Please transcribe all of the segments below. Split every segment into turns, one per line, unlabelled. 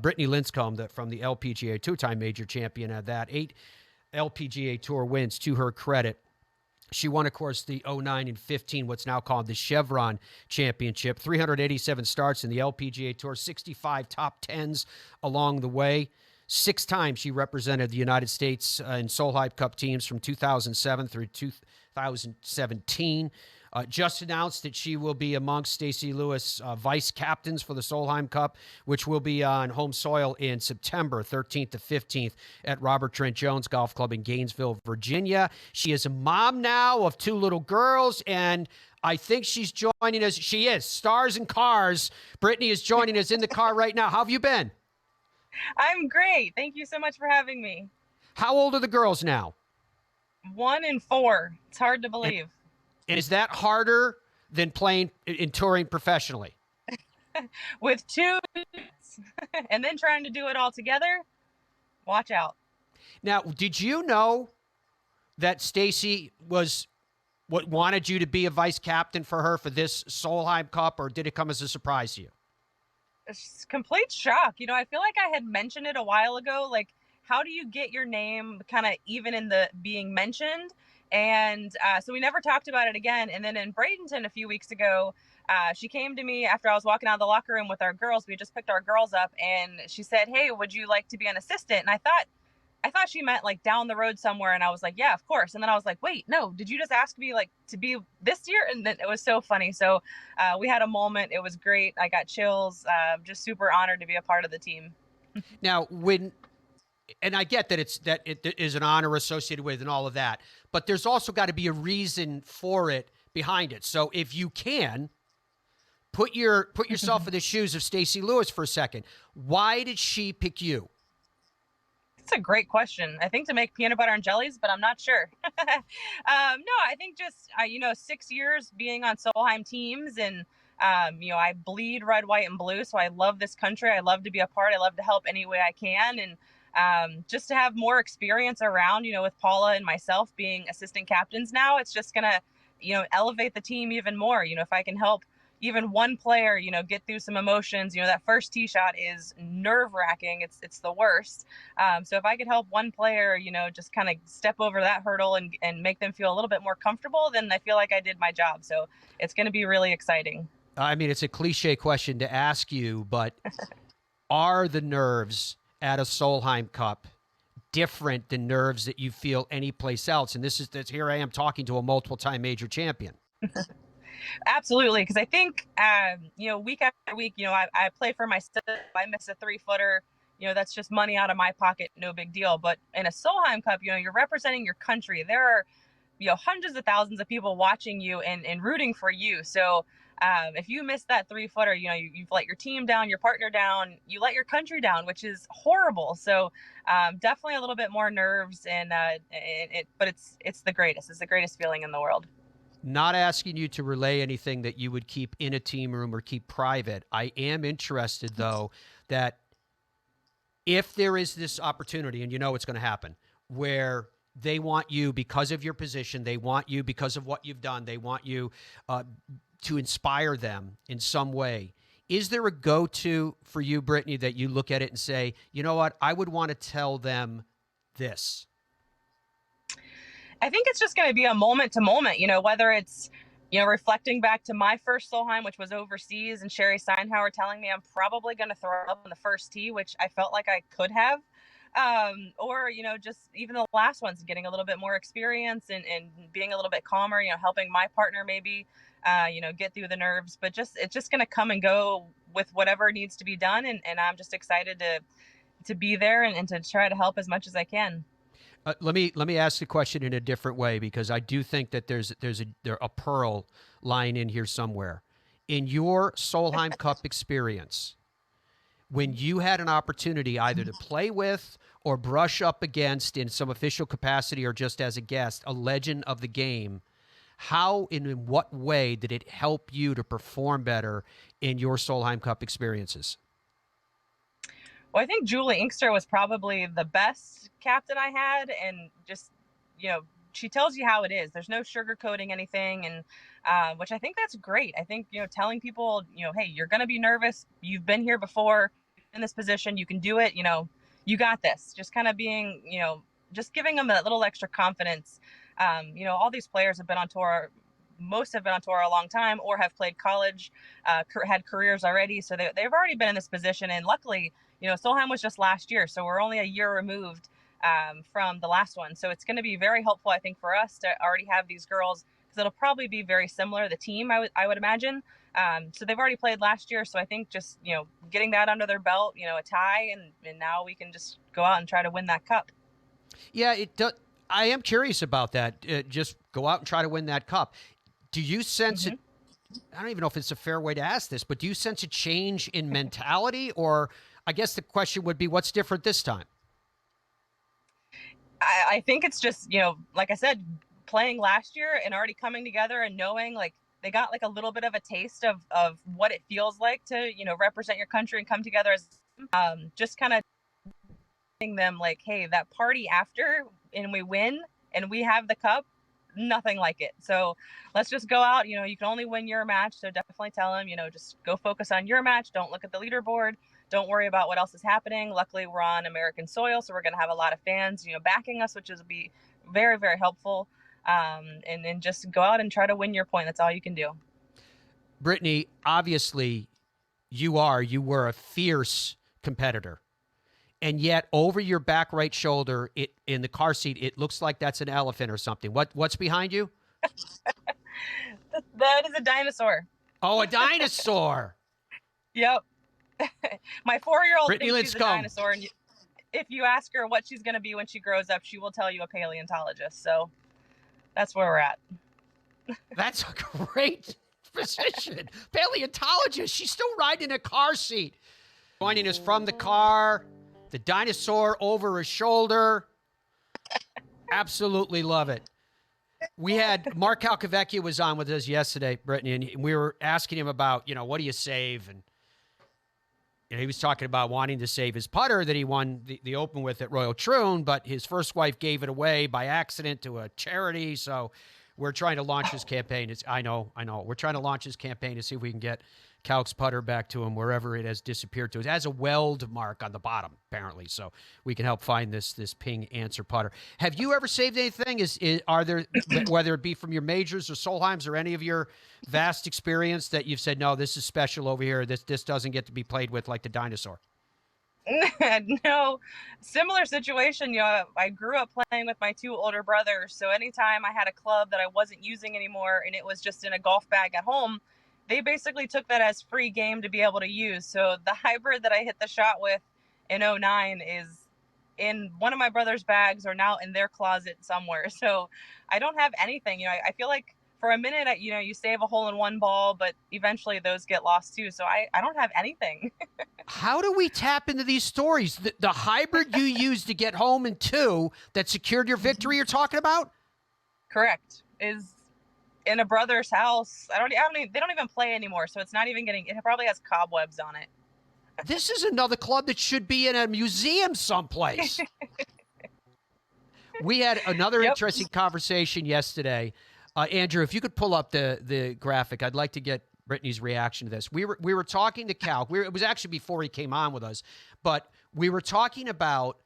Brittany Lincicome from the LPGA two-time major champion at that. 8 LPGA Tour wins to her credit. She won, of course, the 09 and 15, what's now called the Chevron Championship. 387 starts in the LPGA Tour, 65 top tens along the way. 6 times she represented the United States in Solheim Cup teams from 2007 through 2017. Just announced that she will be amongst Stacy Lewis vice captains for the Solheim Cup, which will be on home soil in September 13th to 15th at Robert Trent Jones Golf Club in Gainesville, Virginia. She is a mom now of 2 little girls, and I think she's joining us. She is. Stars and Cars. Brittany is joining us in the car right now. How have you been?
I'm great. Thank you so much for having me.
How old are the girls now?
1 and 4. It's hard to believe.
And is that harder than playing and touring professionally?
With 2 and then trying to do it all together, watch out.
Now, did you know that Stacy wanted you to be a vice captain for her for this Solheim Cup, or did it come as a surprise to you?
It's complete shock. I feel like I had mentioned it a while ago. Like, how do you get your name kind of even in the being mentioned? And so we never talked about it again. And then in Bradenton a few weeks ago, she came to me after I was walking out of the locker room with our girls. We had just picked our girls up, and she said, "Hey, would you like to be an assistant?" And I thought she meant like down the road somewhere. And I was like, "Yeah, of course." And then I was like, "Wait, no, did you just ask me like to be this year?" And then it was so funny. So we had a moment. It was great. I got chills. Just super honored to be a part of the team.
Now, and I get that it is an honor associated with and all of that, but there's also got to be a reason for it behind it. So if you can put yourself in the shoes of Stacy Lewis for a second, why did she pick you?
It's a great question. I think to make peanut butter and jellies, but I'm not sure. No, I think just 6 years being on Solheim teams, and I bleed red, white, and blue. So I love this country. I love to be a part. I love to help any way I can. And just to have more experience around, with Paula and myself being assistant captains now, it's just going to, elevate the team even more. If I can help even one player, get through some emotions, that first tee shot is nerve wracking. It's the worst. So if I could help one player, just kind of step over that hurdle and make them feel a little bit more comfortable, then I feel like I did my job. So it's going to be really exciting.
I mean, it's a cliche question to ask you, but are the nerves at a Solheim Cup different than nerves that you feel anyplace else? And here I am talking to a multiple-time major champion.
Absolutely, because I think, week after week, I play for myself. I miss a 3-footer, that's just money out of my pocket, no big deal. But in a Solheim Cup, you're representing your country. There are, hundreds of thousands of people watching you and rooting for you. So if you miss that 3-footer, you've let your team down, your partner down, you let your country down, which is horrible. So definitely a little bit more nerves, but it's the greatest. It's the greatest feeling in the world.
Not asking you to relay anything that you would keep in a team room or keep private. I am interested, though, that if there is this opportunity, and it's going to happen, where they want you because of your position, they want you because of what you've done, they want you to inspire them in some way. Is there a go-to for you, Brittany, that you look at it and say, you know what, I would want to tell them this?
I think it's just going to be a moment to moment, whether it's, reflecting back to my first Solheim, which was overseas, and Sherry Steinhauer telling me I'm probably going to throw up on the first tee, which I felt like I could have. Or, just even the last ones, getting a little bit more experience and being a little bit calmer, helping my partner maybe, get through the nerves. But it's just going to come and go with whatever needs to be done. And I'm just excited to be there and to try to help as much as I can.
Let me ask the question in a different way, because I do think that there's a pearl lying in here somewhere. In your Solheim Cup experience, when you had an opportunity either to play with or brush up against in some official capacity or just as a guest, a legend of the game, how and in what way did it help you to perform better in your Solheim Cup experiences?
Well, I think Julie Inkster was probably the best captain I had, and just, she tells you how it is. There's no sugarcoating anything, and which I think that's great. I think, telling people, hey, you're going to be nervous. You've been here before. in this position. You can do it. You got this. Just kind of being, just giving them that little extra confidence. All these players have been on tour. Most have been on tour a long time or have played college, had careers already. So they've already been in this position. And luckily, Solheim was just last year. So we're only a year removed from the last one. So it's going to be very helpful, I think, for us to already have these girls, because it'll probably be very similar, the team, I would imagine. So they've already played last year. So I think just, getting that under their belt, a tie, and now we can just go out and try to win that cup.
Yeah, it does. I am curious about that. Just go out and try to win that cup. Do you sense it? I don't even know if it's a fair way to ask this, but do you sense a change in mentality? Or I guess the question would be, what's different this time?
I think it's just, like I said, playing last year and already coming together and knowing, like, they got like a little bit of a taste of what it feels like to, represent your country and come together as just kind of them like, hey, that party after and we win and we have the cup, nothing like it. So let's just go out. You can only win your match. So definitely tell them, just go focus on your match. Don't look at the leaderboard. Don't worry about what else is happening. Luckily, we're on American soil, so we're going to have a lot of fans, backing us, which is be very, very helpful. And then just go out and try to win your point. That's all you can do.
Brittany, obviously, you were a fierce competitor. And yet, over your back right shoulder, in the car seat, it looks like that's an elephant or something. What's behind you?
That is a dinosaur.
Oh, a dinosaur.
Yep. My 4-year-old
Brittany
thinks she's a
Lincicome.
dinosaur. And if you ask her what she's going to be when she grows up, she will tell you a paleontologist. So that's where we're at.
That's a great position. Paleontologist. She's still riding in a car seat. Joining us from the car, the dinosaur over her shoulder. Absolutely love it. We had Mark Calcavecchia was on with us yesterday, Brittany, and we were asking him about, what do you save? And he was talking about wanting to save his putter that he won the Open with at Royal Troon, but his first wife gave it away by accident to a charity. So we're trying to launch his campaign. I know. We're trying to launch his campaign to see if we can get Calc's putter back to him wherever it has disappeared to. It has a weld mark on the bottom, apparently, so we can help find this ping answer putter. Have you ever saved anything? Are there, whether it be from your majors or Solheims or any of your vast experience, that you've said, no, this is special over here, this doesn't get to be played with like the dinosaur?
No, similar situation. I grew up playing with my 2 older brothers, so anytime I had a club that I wasn't using anymore and it was just in a golf bag at home, they basically took that as free game to be able to use. So the hybrid that I hit the shot with in 09 is in one of my brother's bags or now in their closet somewhere. So I don't have anything. I feel like for a minute, you save a hole-in-one ball, but eventually those get lost too. So I don't have anything.
How do we tap into these stories? The hybrid you used to get home in 2 that secured your victory you're talking about?
Correct. Is in a brother's house. They don't even play anymore. So it's not even it probably has cobwebs on it.
This is another club that should be in a museum someplace. We had another interesting conversation yesterday. Andrew, if you could pull up the graphic, I'd like to get Brittany's reaction to this. We were talking to Cal. It was actually before he came on with us, but we were talking about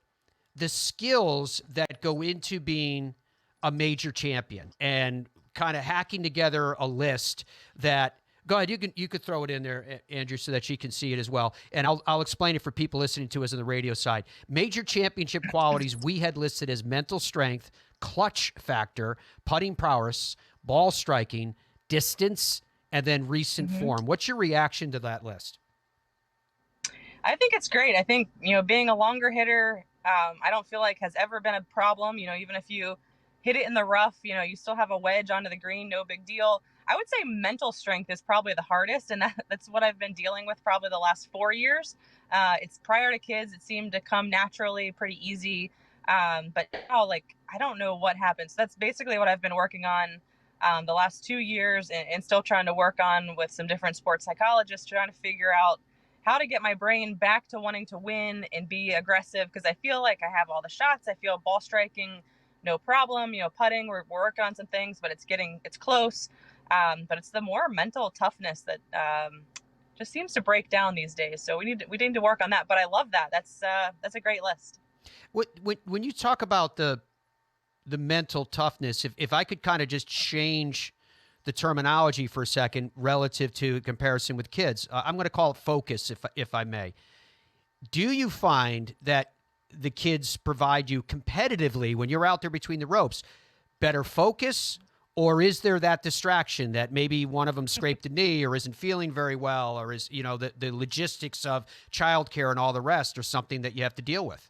the skills that go into being a major champion and kind of hacking together a list that. Go ahead. You could throw it in there, Andrew, so that she can see it as well. And I'll explain it for people listening to us on the radio side. Major championship qualities we had listed as mental strength, clutch factor, putting prowess, ball striking, distance, and then recent form. What's your reaction to that list?
I think it's great. I think, being a longer hitter, I don't feel like has ever been a problem. Even if you hit it in the rough, you still have a wedge onto the green, no big deal. I would say mental strength is probably the hardest, and that's what I've been dealing with probably the last 4 years. It's prior to kids, it seemed to come naturally, pretty easy. But now, I don't know what happens. That's basically what I've been working on the last 2 years and still trying to work on with some different sports psychologists, trying to figure out how to get my brain back to wanting to win and be aggressive, because I feel like I have all the shots. I feel ball striking, no problem. Putting, we're working on some things, but it's close. But it's the more mental toughness that just seems to break down these days. So we need to work on that. But I love that. That's a great list.
When you talk about the mental toughness, if I could kind of just change the terminology for a second relative to comparison with kids, I'm going to call it focus, if I may. Do you find that the kids provide you competitively when you're out there between the ropes better focus, or is there that distraction that maybe one of them scraped a knee or isn't feeling very well, or is, you know, the logistics of childcare and all the rest or something that you have to deal with?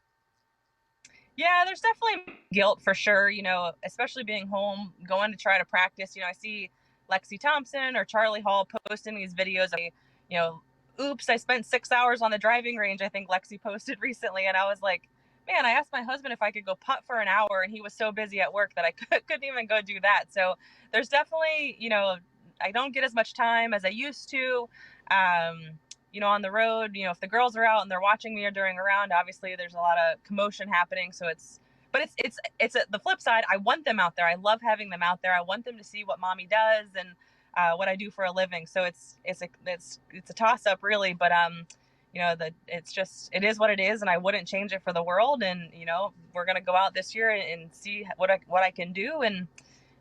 Yeah, there's definitely guilt for sure, you know, especially being home, going to try to practice. You know, I see Lexi Thompson or Charlie Hall posting these videos of, you know, oops, I spent 6 hours on the driving range, I think Lexi posted recently. And I was like, man, I asked my husband if I could go putt for an hour, and he was so busy at work that I couldn't even go do that. So there's definitely, you know, I don't get as much time as I used to. You know, on the road, you know, if the girls are out and they're watching me or during a round, obviously there's a lot of commotion happening. So but it's the flip side. I want them out there. I love having them out there. I want them to see what mommy does and what I do for a living. So it's a toss up really, but you know, it is what it is, and I wouldn't change it for the world. And you know, we're gonna go out this year and see what I can do and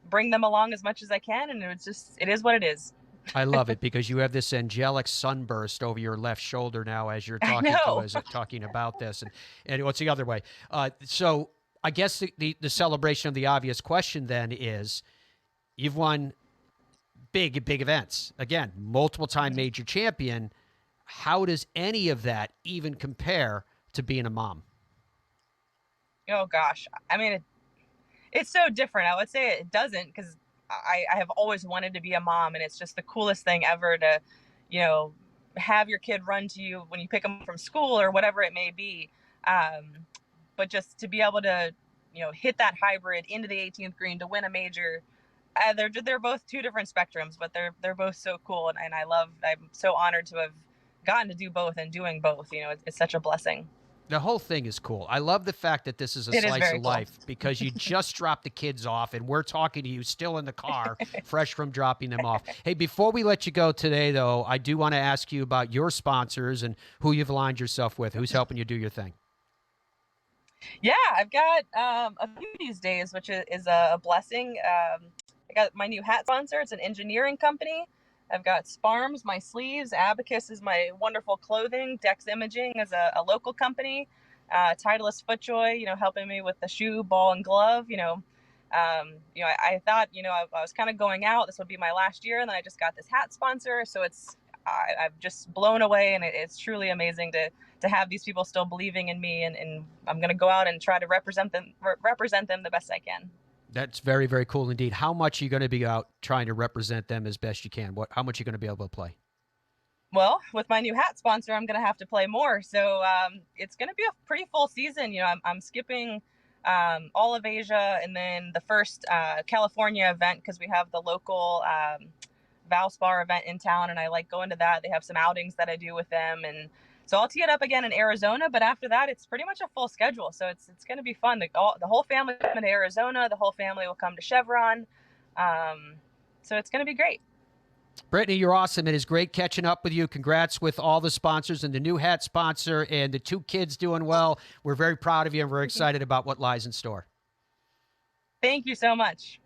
bring them along as much as I can. And it is what it is.
I love it because you have this angelic sunburst over your left shoulder now as you're
I
talking to
know.
us, talking about this. And what's the other way? So I guess the celebration of the obvious question then is you've won big events. Again, multiple time major champion. How does any of that even compare to being a mom?
Oh gosh. I mean, it's so different. I would say it doesn't, because I have always wanted to be a mom, and it's just the coolest thing ever to, you know, have your kid run to you when you pick them from school or whatever it may be. But just to be able to, you know, hit that hybrid into the 18th green to win a major, they're both two different spectrums, but they're both so cool, and I'm so honored to have gotten to do both and doing both. You know, it's such a blessing.
The whole thing is cool. I love the fact that this is a
It is
slice
very
of
cool.
life because you just dropped the kids off and we're talking to you still in the car, fresh from dropping them off. Hey, before we let you go today, though, I do want to ask you about your sponsors and who you've aligned yourself with, who's helping you do your thing.
Yeah, I've got a few these days, which is a blessing. I got my new hat sponsor. It's an engineering company. I've got Sparms, my sleeves. Abacus is my wonderful clothing. Dex Imaging is a local company. Titleist FootJoy, you know, helping me with the shoe, ball, and glove. You know, I thought, you know, I was kind of going out. This would be my last year, and then I just got this hat sponsor. So I've just blown away, and it's truly amazing to have these people still believing in me, and I'm going to go out and try to represent them the best I can.
That's very, very cool indeed. How much are you going to be out trying to represent them as best you can? How much are you going to be able to play?
Well, with my new hat sponsor, I'm going to have to play more. So it's going to be a pretty full season. You know, I'm skipping all of Asia, and then the first California event, because we have the local Valspar event in town, and I like going to that. They have some outings that I do with them, and so I'll tee it up again in Arizona. But after that, it's pretty much a full schedule. So it's going to be fun. The whole family will come to Arizona. The whole family will come to Chevron. So it's going to be great.
Brittany, you're awesome. It is great catching up with you. Congrats with all the sponsors and the new hat sponsor and the two kids doing well. We're very proud of you and we're excited about what lies in store.
Thank you so much.